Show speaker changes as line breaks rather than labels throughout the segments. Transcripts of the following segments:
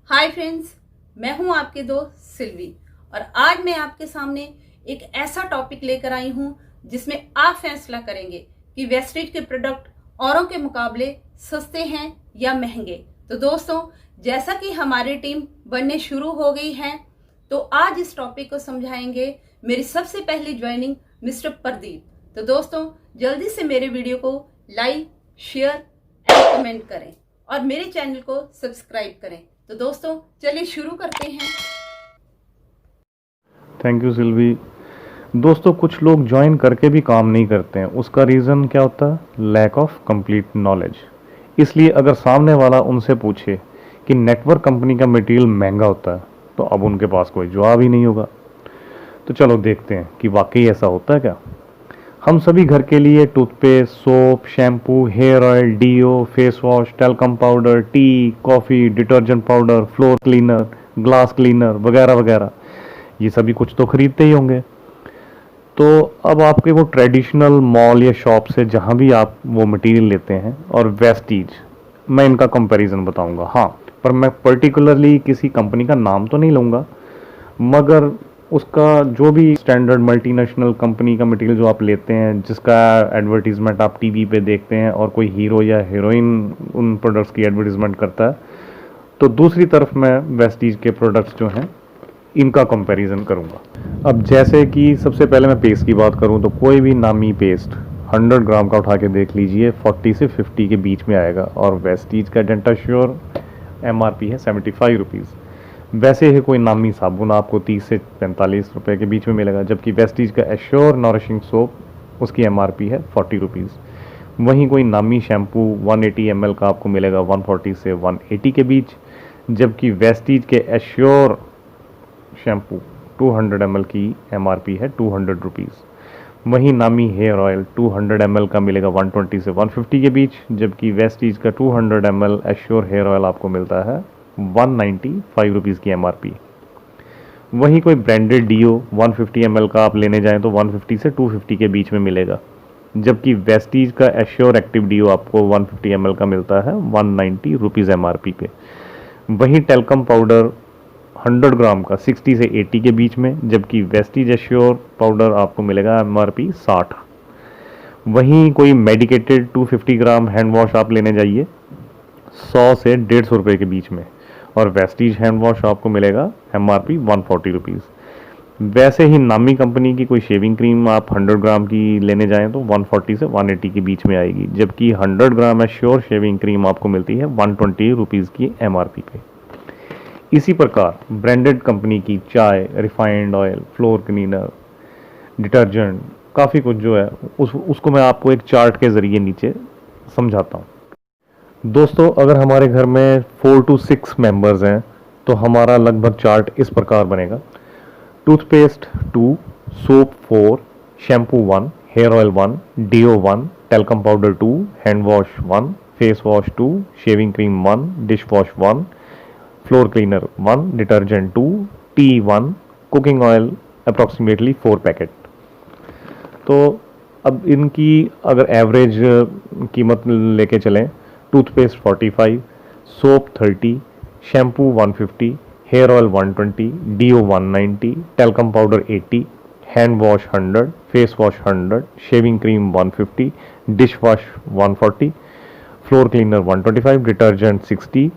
Hi friends, मैं हूं आपके दोस्त सिल्वी और आज मैं आपके सामने एक ऐसा टॉपिक लेकर आई हूं जिसमें आप फैसला करेंगे कि वेस्टीज के प्रोडक्ट औरों के मुकाबले सस्ते हैं या महंगे। तो दोस्तों, जैसा कि हमारी टीम बनने शुरू हो गई है, तो आज इस टॉपिक को समझाएंगे मेरी सबसे पहली ज्वाइनिंग मिस्टर प्रदीप। तो दोस्तों, जल्दी से मेरे वीडियो को लाइक, शेयर एंड कमेंट करें और मेरे चैनल को सब्सक्राइब करें। तो दोस्तों, चलिए शुरू करते हैं।
Thank you Silvi. दोस्तों, कुछ लोग ज्वाइन करके भी काम नहीं करते हैं। उसका रीज़न क्या होता है? Lack of complete knowledge. इसलिए अगर सामने वाला उनसे पूछे कि नेटवर्क कंपनी का मटेरियल महंगा होता है, तो अब उनके पास कोई जवाब ही नहीं होगा। तो चलो देखते हैं कि वाकई ऐसा होता है क्या। हम सभी घर के लिए toothpaste, soap, shampoo, hair oil, deo, face wash, talcum powder, tea, coffee, detergent powder, floor cleaner, glass cleaner वगैरह वगैरह, ये सभी कुछ तो खरीदते ही होंगे। तो अब आपके वो ट्रेडिशनल मॉल या शॉप से जहाँ भी आप वो मटेरियल लेते हैं और वेस्टीज, मैं इनका कंपैरिजन बताऊंगा। हाँ, पर मैं पर्टिकुलरली किसी कंपनी का नाम तो नहीं लूँगा, मगर उसका जो भी स्टैंडर्ड मल्टीनेशनल कंपनी का मटेरियल जो आप लेते हैं, जिसका एडवर्टीजमेंट आप टीवी पे देखते हैं और कोई हीरो या हीरोइन उन प्रोडक्ट्स की एडवर्टीजमेंट करता है, तो दूसरी तरफ मैं वेस्टीज के प्रोडक्ट्स जो हैं इनका कंपैरिजन करूंगा। अब जैसे कि सबसे पहले मैं पेस्ट की बात करूं, तो कोई भी नामी पेस्ट 100 ग्राम का उठा के देख लीजिए, 40 से 50 के बीच में आएगा। और वेस्टीज का डेंटा श्योर MRP है 75 रुपीज़। वैसे ही कोई नामी साबुन आपको 30 से 45 रुपये के बीच में मिलेगा, जबकि वेस्टीज का एश्योर नॉरिशिंग सोप उसकी MRP है 40 रुपीज़। वहीं कोई नामी शैम्पू 180 ml का आपको मिलेगा 140 से 180 के बीच, जबकि वेस्टीज के एश्योर शैम्पू 200 ml की MRP है 200 रुपीज़। वहीं नामी हेयर ऑयल 200 ml का मिलेगा 120 से 150 के बीच, जबकि वेस्टीज का 200 ml एश्योर हेयर ऑयल आपको मिलता है 195 रुपीज़ की MRP। वहीं कोई ब्रांडेड डीओ 150 ml का आप लेने जाएं तो 150 से 250 के बीच में मिलेगा, जबकि वेस्टीज का एश्योर एक्टिव डीओ आपको 150 ml का मिलता है 190 रुपीज़ MRP पे। वहीं टेल्कम पाउडर 100 ग्राम का 60 से 80 के बीच में, जबकि वेस्टीज एश्योर पाउडर आपको मिलेगा MRP 60। वहीं कोई मेडिकेटेड 250 ग्राम हैंड वॉश आप लेने जाइए 100 से 150 रुपये के बीच में, और वेस्टीज हैंड वॉश आपको मिलेगा MRP 140 रुपीज़। वैसे ही नामी कंपनी की कोई शेविंग क्रीम आप 100 ग्राम की लेने जाएं तो 140 से 180 के बीच में आएगी, जबकि 100 ग्राम एश्योर शेविंग क्रीम आपको मिलती है 120 रुपीज़ की MRP पे। इसी प्रकार ब्रांडेड कंपनी की चाय, refined oil, floor cleaner, detergent, काफ़ी कुछ जो है उसको मैं आपको एक चार्ट के ज़रिए नीचे समझाता हूँ। दोस्तों, अगर हमारे घर में 4 to 6 मेंबर्स हैं तो हमारा लगभग चार्ट इस प्रकार बनेगा। Toothpaste 2, soap 4, shampoo 1, hair oil 1, deo 1, talcum powder 2, hand wash 1, face wash 2, shaving cream 1, dish wash 1, floor cleaner 1, detergent 2, tea 1, cooking oil approximately 4 packet. तो अब इनकी अगर एवरेज कीमत लेके चलें, toothpaste 45, soap 30, shampoo 150, hair oil 120, deo 190, talcum powder 80, hand wash 100, face wash 100, shaving cream 150, dish wash 140, floor cleaner 125, detergent 60,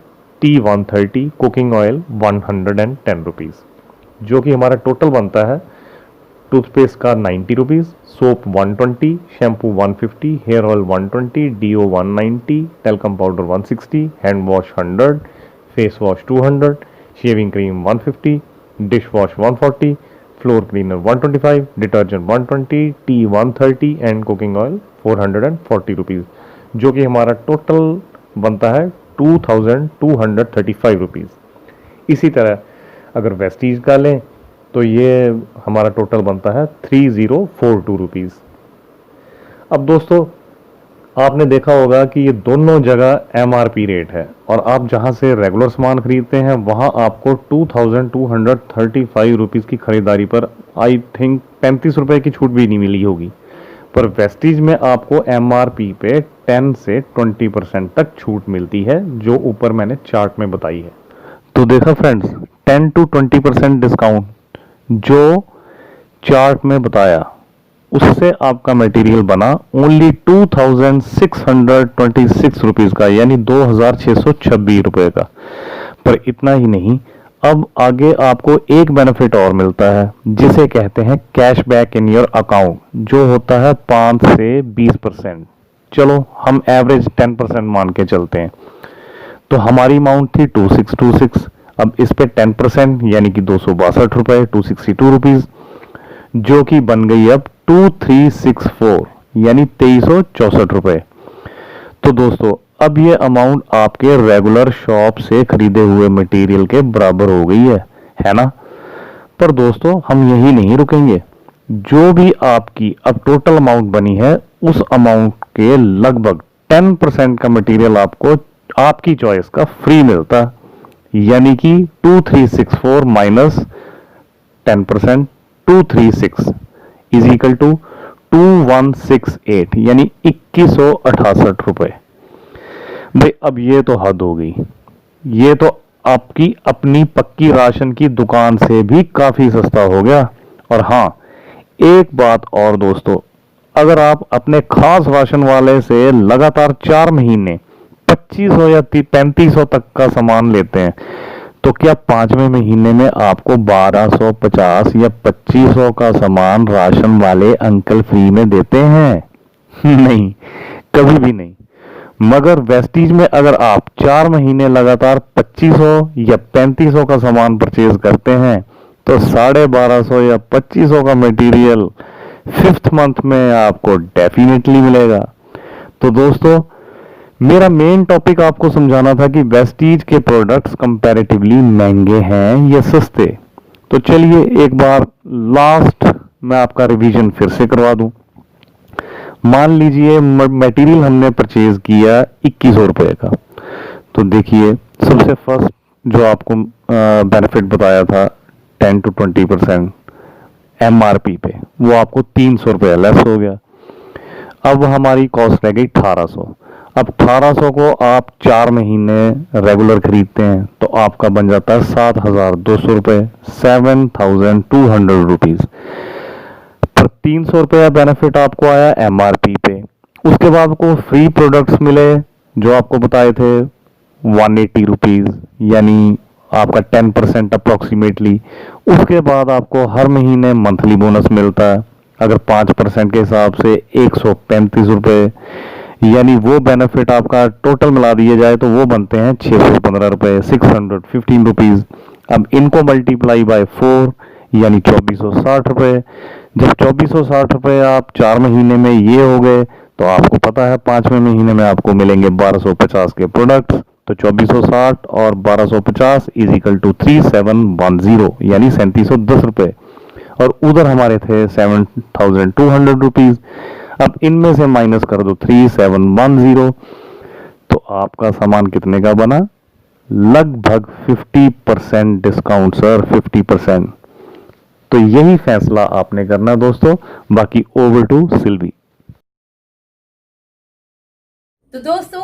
tea 130, cooking oil 110 rupees, जो कि हमारा टोटल बनता है टूथपेस्ट का 90 rupees, soap 120, shampoo 150, hair oil 120, deo 190, talcum powder 160, hand wash 100, face wash 200, shaving cream 150, dish wash 140, floor cleaner 125, detergent 120, tea 130 and cooking oil 440 rupees, जो कि हमारा total बनता है 2235 रुपीज़। इसी तरह अगर वेस्टीज का लें तो ये हमारा टोटल बनता है 3042 रुपीज़। अब दोस्तों, आपने देखा होगा कि ये दोनों जगह MRP रेट है, और आप जहां से रेगुलर सामान खरीदते हैं वहां आपको 2235 रुपीज़ की खरीदारी पर आई थिंक 35 रुपये की छूट भी नहीं मिली होगी। पर वेस्टीज में आपको MRP पे 10 से 20% तक छूट मिलती है, जो ऊपर मैंने चार्ट में बताई है। तो देखा फ्रेंड्स, 10 to 20% डिस्काउंट जो चार्ट में बताया, उससे आपका मटेरियल बना ओनली 2626 रुपीज का, यानी 2626 रुपए का। पर इतना ही नहीं, अब आगे आपको एक बेनिफिट और मिलता है जिसे कहते हैं cash back in your account, जो होता है 5 से 20%। चलो हम एवरेज 10% मान के चलते हैं। तो हमारी अमाउंट थी 2626, अब इस पे 10% यानी कि 262 रुपए, 262 रुपीज, जो कि बन गई अब 2364 यानी 2364 रुपए। तो दोस्तों अब ये अमाउंट आपके रेगुलर शॉप से खरीदे हुए मटेरियल के बराबर हो गई है ना। पर दोस्तों हम यही नहीं रुकेंगे, जो भी आपकी अब टोटल अमाउंट बनी है उस अमाउंट के लगभग 10% का मटेरियल आपको आपकी चॉइस का फ्री मिलता, यानी कि 2364 माइनस 10% 236 इज इक्वल टू 2168 यानी 2168 रुपए। भाई अब ये तो हद हो गई, ये तो आपकी अपनी पक्की राशन की दुकान से भी काफी सस्ता हो गया। और हाँ, एक बात और दोस्तों, अगर आप अपने खास राशन वाले से लगातार 4 महीने 2500 या 3500 तक का सामान लेते हैं, तो क्या 5वें महीने में आपको 1250 या 2500 का सामान राशन वाले अंकल फ्री में देते हैं? नहीं, कभी भी नहीं। मगर वेस्टीज में अगर आप 4 महीने लगातार 2500 या 3500 का सामान परचेज करते हैं, तो 1250 या 2500 का मटेरियल 5th मंथ में आपको डेफिनेटली मिलेगा। तो दोस्तों मेरा मेन टॉपिक आपको समझाना था कि वेस्टीज के प्रोडक्ट्स कंपैरेटिवली महंगे हैं या सस्ते। तो चलिए एक बार लास्ट मैं आपका रिवीजन फिर से करवा दूं। मान लीजिए मटेरियल हमने परचेज किया 2100 रुपए का, तो देखिए सबसे फर्स्ट जो आपको बेनिफिट बताया था 10 to 20% MRP पे, वो आपको 300 रुपये लेस हो गया। अब हमारी कॉस्ट रह गई 1800। अब 1800 को आप 4 महीने रेगुलर खरीदते हैं तो आपका बन जाता है 7200 रुपये, 7200 रुपीज। पर 300 रुपये बेनिफिट आपको आया MRP पे। उसके बाद आपको फ्री प्रोडक्ट्स मिले जो आपको बताए थे 180 रुपीज, यानी आपका 10% अप्रोक्सीमेटली। उसके बाद आपको हर महीने मंथली बोनस मिलता है, अगर 5% के हिसाब से 135 रुपये, यानी वो बेनिफिट आपका टोटल मिला दिए जाए तो वो बनते हैं 615 रुपये, 615 रुपीज। अब इनको मल्टीप्लाई बाय 4 यानी 2460 रुपये। जब 2460 रुपये आप 4 महीने में ये हो गए, तो आपको पता है 5वें महीने में आपको मिलेंगे 1250 के प्रोडक्ट्स। तो 2460 और 1250 इज इक्वल टू 3710 यानी 3710 रुपये। और उधर हमारे थे 7200 रुपीज। अब इनमें से माइनस कर दो 3710, तो आपका सामान कितने का बना? लगभग 50% डिस्काउंट सर, 50%। तो यही फैसला आपने करना दोस्तों। बाकी ओवर टू सिल्वी।
तो दोस्तों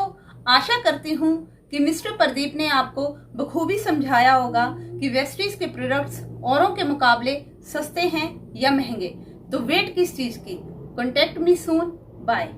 आशा करती हूँ कि मिस्टर प्रदीप ने आपको बखूबी समझाया होगा कि वेस्टीज के प्रोडक्ट्स औरों के मुकाबले सस्ते हैं या महंगे। तो वेट किस चीज की? कॉन्टेक्ट मी सून। बाय।